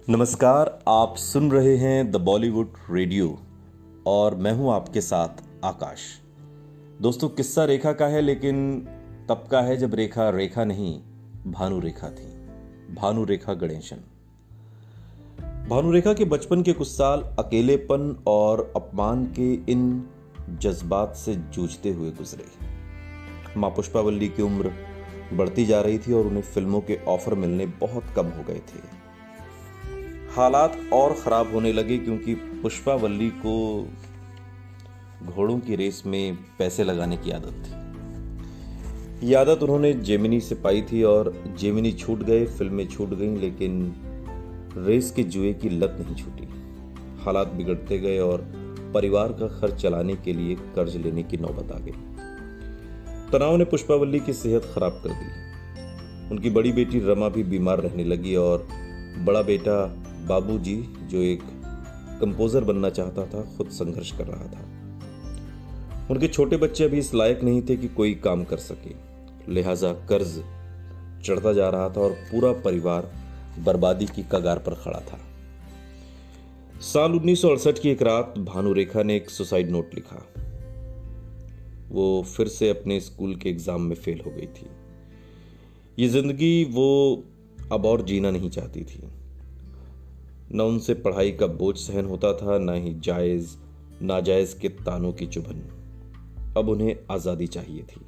नमस्कार, आप सुन रहे हैं द बॉलीवुड रेडियो और मैं हूं आपके साथ आकाश। दोस्तों, किस्सा रेखा का है, लेकिन तब का है जब रेखा रेखा नहीं भानु रेखा थी। भानु रेखा गणेशन। भानु रेखा के बचपन के कुछ साल अकेलेपन और अपमान के इन जज्बात से जूझते हुए गुजरे। मां पुष्पावल्ली की उम्र बढ़ती जा रही थी और उन्हें फिल्मों के ऑफर मिलने बहुत कम हो गए थे। हालात और खराब होने लगे क्योंकि पुष्पावल्ली को घोड़ों की रेस में पैसे लगाने की आदत थी। ये आदत उन्होंने जेमिनी से पाई थी और जेमिनी छूट गए, फिल्में छूट गईं, लेकिन रेस के जुए की लत नहीं छूटी। हालात बिगड़ते गए और परिवार का खर्च चलाने के लिए कर्ज लेने की नौबत आ गई। तनाव ने पुष्पावल्ली की सेहत खराब कर दी। उनकी बड़ी बेटी रमा भी बीमार रहने लगी और बड़ा बेटा बाबूजी, जो एक कंपोजर बनना चाहता था, खुद संघर्ष कर रहा था। उनके छोटे बच्चे अभी इस लायक नहीं थे कि कोई काम कर सके, लिहाजा कर्ज चढ़ता जा रहा था और पूरा परिवार बर्बादी की कगार पर खड़ा था। साल 1968 की एक रात भानु रेखा ने एक सुसाइड नोट लिखा। वो फिर से अपने स्कूल के एग्जाम में फेल हो गई थी। ये जिंदगी वो अब और जीना नहीं चाहती थी। न उनसे पढ़ाई का बोझ सहन होता था, न ही जायज नाजायज के तानों की चुभन। अब उन्हें आजादी चाहिए थी,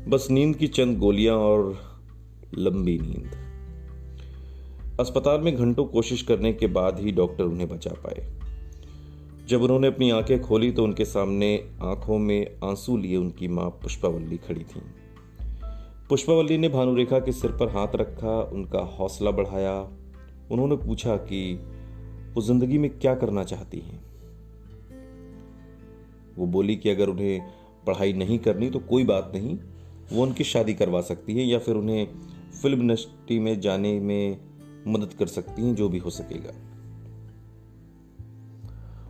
बस नींद की चंद गोलियां और लंबी नींद। अस्पताल में घंटों कोशिश करने के बाद ही डॉक्टर उन्हें बचा पाए। जब उन्होंने अपनी आंखें खोली तो उनके सामने आंखों में आंसू लिए उनकी मां पुष्पावल्ली खड़ी थी। पुष्पावल्ली ने भानु रेखा के सिर पर हाथ रखा, उनका हौसला बढ़ाया। उन्होंने पूछा कि वो जिंदगी में क्या करना चाहती हैं। वो बोली कि अगर उन्हें पढ़ाई नहीं करनी तो कोई बात नहीं, वो उनकी शादी करवा सकती है या फिर उन्हें फिल्म इंडस्ट्री में जाने में मदद कर सकती हैं, जो भी हो सकेगा।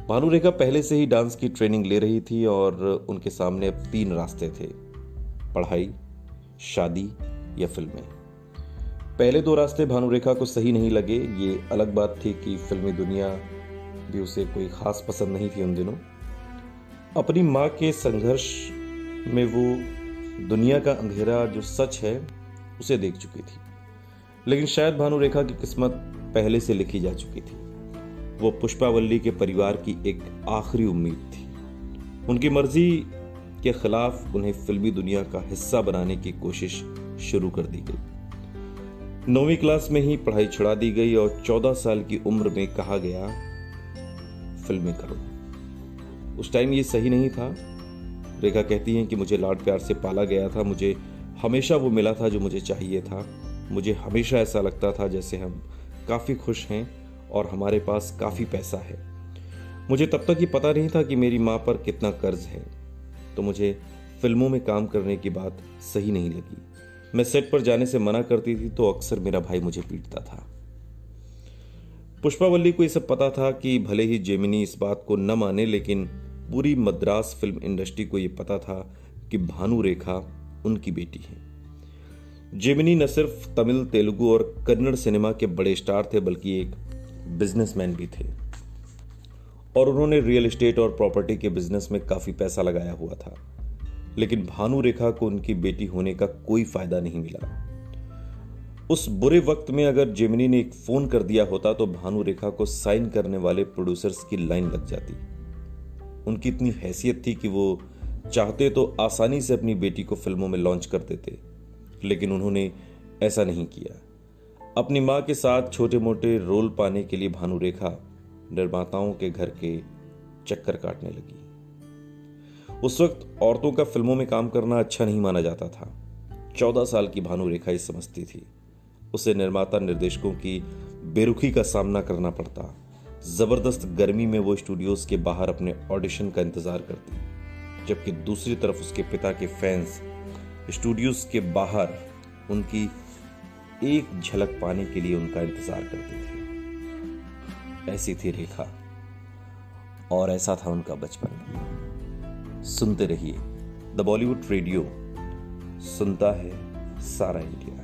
भानु रेखा पहले से ही डांस की ट्रेनिंग ले रही थी और उनके सामने अब 3 रास्ते थे: पढ़ाई, शादी या फिल्में। पहले 2 रास्ते भानु रेखा को सही नहीं लगे। ये अलग बात थी कि फिल्मी दुनिया भी उसे कोई खास पसंद नहीं थी उन दिनों। अपनी मां के संघर्ष में वो दुनिया का अंधेरा जो सच है उसे देख चुकी थी, लेकिन शायद भानु रेखा की किस्मत पहले से लिखी जा चुकी थी। वो पुष्पावल्ली के परिवार की एक आखिरी उम्मीद थी। उनकी मर्जी के खिलाफ उन्हें फिल्मी दुनिया का हिस्सा बनाने की कोशिश शुरू कर दी गई। 9वीं क्लास में ही पढ़ाई छुड़ा दी गई और 14 साल की उम्र में कहा गया फिल्में करो। उस टाइम ये सही नहीं था। रेखा कहती हैं कि मुझे लाड प्यार से पाला गया था, मुझे हमेशा वो मिला था जो मुझे चाहिए था। मुझे हमेशा ऐसा लगता था जैसे हम काफ़ी खुश हैं और हमारे पास काफ़ी पैसा है। मुझे तब तक ये पता नहीं था कि मेरी माँ पर कितना कर्ज है, तो मुझे फिल्मों में काम करने की बात सही नहीं लगी। मैं सेट पर जाने से मना करती थी तो अक्सर मेरा भाई मुझे पीटता था। पुष्पावल्ली को यह सब पता था कि भले ही जेमिनी इस बात को न माने, लेकिन पूरी मद्रास फिल्म इंडस्ट्री को यह पता था कि भानु रेखा उनकी बेटी है। जेमिनी न सिर्फ तमिल, तेलुगु और कन्नड़ सिनेमा के बड़े स्टार थे, बल्कि एक बिजनेसमैन भी थे और उन्होंने रियल एस्टेट और प्रॉपर्टी के बिजनेस में काफी पैसा लगाया हुआ था। लेकिन भानु रेखा को उनकी बेटी होने का कोई फायदा नहीं मिला। उस बुरे वक्त में अगर जेमिनी ने एक फोन कर दिया होता तो भानु रेखा को साइन करने वाले प्रोड्यूसर्स की लाइन लग जाती। उनकी इतनी हैसियत थी कि वो चाहते तो आसानी से अपनी बेटी को फिल्मों में लॉन्च कर देते, लेकिन उन्होंने ऐसा नहीं किया। अपनी मां के साथ छोटे मोटे रोल पाने के लिए भानु रेखा निर्माताओं के घर के चक्कर काटने लगी। उस वक्त औरतों का फिल्मों में काम करना अच्छा नहीं माना जाता था। 14 साल की भानु रेखा ये समझती थी। उसे निर्माता निर्देशकों की बेरुखी का सामना करना पड़ता। जबरदस्त गर्मी में वो स्टूडियोज के बाहर अपने ऑडिशन का इंतजार करती, जबकि दूसरी तरफ उसके पिता के फैंस स्टूडियोज के बाहर उनकी एक झलक पाने के लिए उनका इंतजार करते थे। ऐसी थी रेखा और ऐसा था उनका बचपन। सुनते रहिए द बॉलीवुड रेडियो, सुनता है सारा इंडिया।